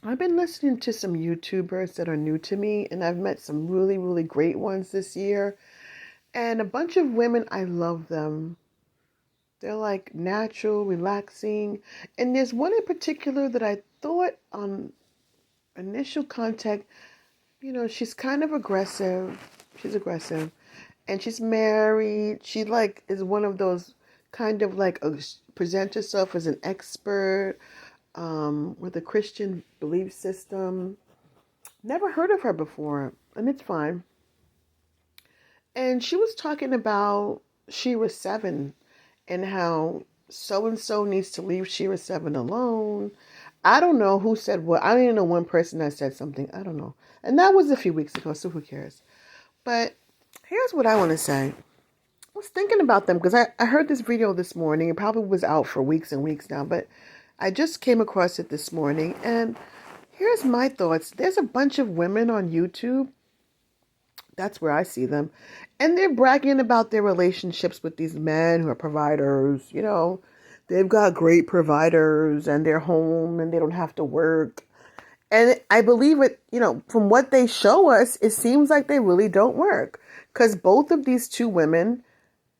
I've been listening to some YouTubers that are new to me, and I've met some really, really great ones this year. And a bunch of women, I love them. They're like natural, relaxing. And there's one in particular that I thought on initial contact, she's kind of aggressive. She's aggressive. And she's married. She like is one of those kind of like present herself as an expert with a Christian belief system. Never heard of her before, and it's fine. And she was talking about Shira 7 and how so and so needs to leave Shira 7 alone. I don't know who said what. I don't even know one person that said something. I don't know. And that was a few weeks ago, so who cares? But here's what I want to say. I was thinking about them because I heard this video this morning. It probably was out for weeks and weeks now, but I just came across it this morning. And here's my thoughts. There's a bunch of women on YouTube. That's where I see them. And they're bragging about their relationships with these men who are providers. They've got great providers and they're home and they don't have to work. And I believe it, from what they show us, it seems like they really don't work. Because both of these two women,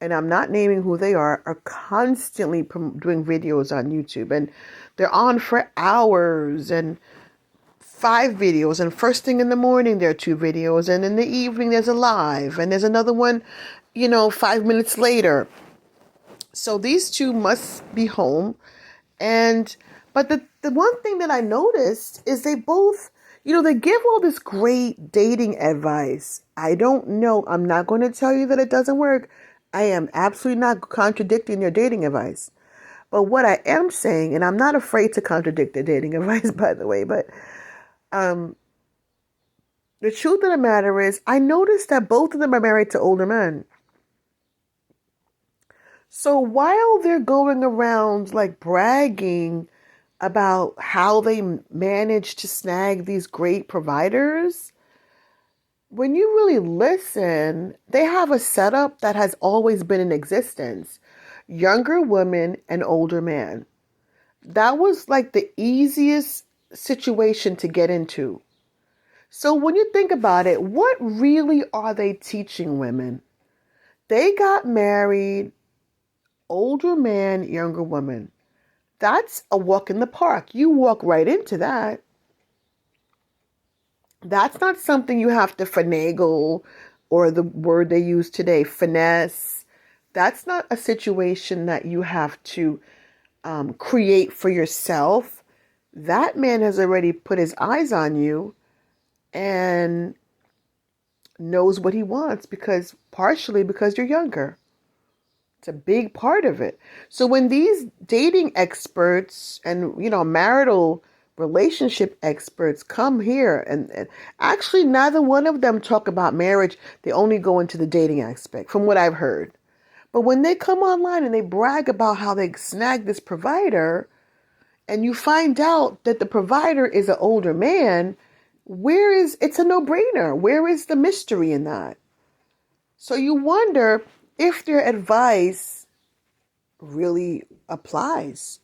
and I'm not naming who they are constantly doing videos on YouTube. And they're on for hours and 5 videos, and first thing in the morning there are 2 videos, and in the evening there's a live, and there's another one 5 minutes later. So these two must be home. And but the one thing that I noticed is they both, they give all this great dating advice. I don't know, I'm not going to tell you that it doesn't work. I am absolutely not contradicting their dating advice. But what I am saying, and I'm not afraid to contradict their dating advice, by the way, but um the truth of the matter is, I noticed that both of them are married to older men. So while they're going around like bragging about how they managed to snag these great providers, when you really listen, they have a setup that has always been in existence. Younger woman and older man. That was like the easiest situation to get into. So when you think about it, what really are they teaching women? They got married, older man, younger woman. That's a walk in the park. You walk right into that. That's not something you have to finagle, or the word they use today, finesse. That's not a situation that you have to create for yourself. That man has already put his eyes on you and knows what he wants, partially because you're younger. It's a big part of it. So when these dating experts and, marital relationship experts come here, and actually neither one of them talk about marriage, they only go into the dating aspect from what I've heard. But when they come online and they brag about how they snagged this provider, and you find out that the provider is an older man, it's a no-brainer. Where is the mystery in that? So you wonder if their advice really applies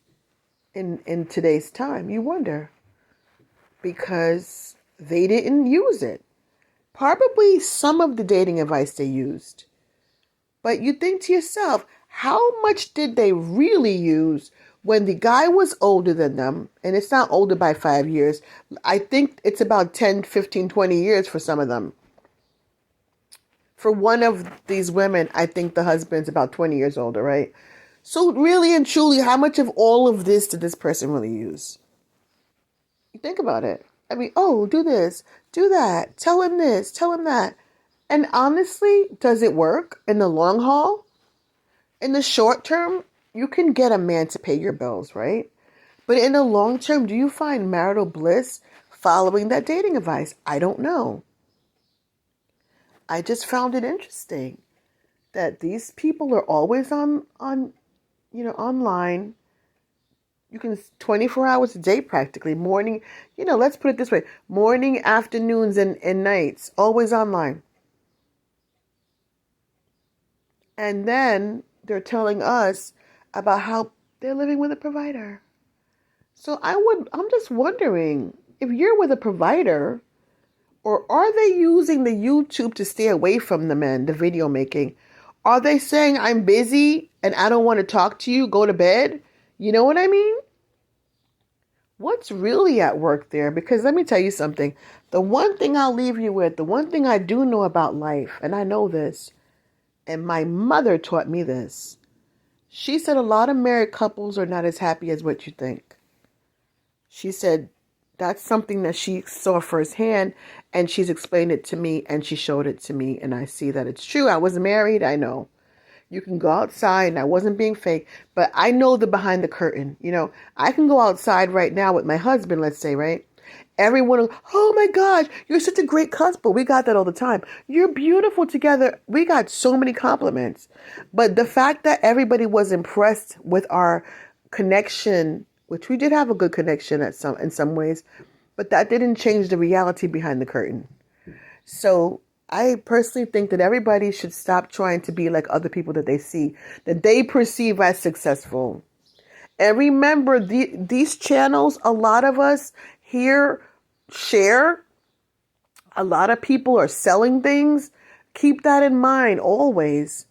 in today's time. You wonder because they didn't use it. Probably some of the dating advice they used. But you think to yourself, how much did they really use when the guy was older than them? And it's not older by 5 years. I think it's about 10, 15, 20 years for some of them. For one of these women, I think the husband's about 20 years older, right? So really and truly, how much of all of this did this person really use? You think about it. I mean, oh, do this, do that, tell him this, tell him that. And honestly, does it work in the long haul? In the short term, you can get a man to pay your bills, right? But in the long term, do you find marital bliss following that dating advice? I don't know. I just found it interesting that these people are always online. You can 24 hours a day practically. Morning, let's put it this way. Morning, afternoons, and nights. Always online. And then they're telling us about how they're living with a provider. So I'm just wondering, if you're with a provider, or are they using the YouTube to stay away from the men, the video making? Are they saying, I'm busy and I don't want to talk to you, go to bed? You know what I mean? What's really at work there? Because let me tell you something. The one thing I'll leave you with, the one thing I do know about life, and I know this, and my mother taught me this. She said a lot of married couples are not as happy as what you think. She said that's something that she saw firsthand, and she's explained it to me, and she showed it to me, and I see that it's true. I was married, I know. You can go outside, and I wasn't being fake, but I know the behind the curtain. You know, I can go outside right now with my husband, let's say, right? Everyone will, oh my gosh, you're such a great couple. We got that all the time. You're beautiful together. We got so many compliments. But the fact that everybody was impressed with our connection, which we did have a good connection in some ways, but that didn't change the reality behind the curtain. So I personally think that everybody should stop trying to be like other people that they see, that they perceive as successful. And remember, these channels, a lot of us here share. A lot of people are selling things. Keep that in mind always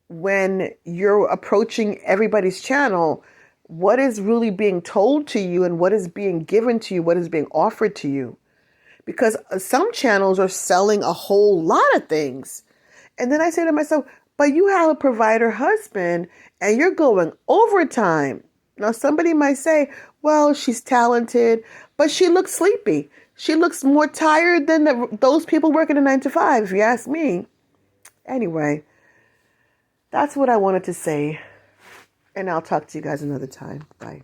when you're approaching everybody's channel. What is really being told to you and what is being given to you, what is being offered to you. Because some channels are selling a whole lot of things. And then I say to myself, but you have a provider husband and you're going overtime. Now, somebody might say, well, she's talented, but she looks sleepy. She looks more tired than those people working a 9 to 5, if you ask me. Anyway, that's what I wanted to say. And I'll talk to you guys another time. Bye.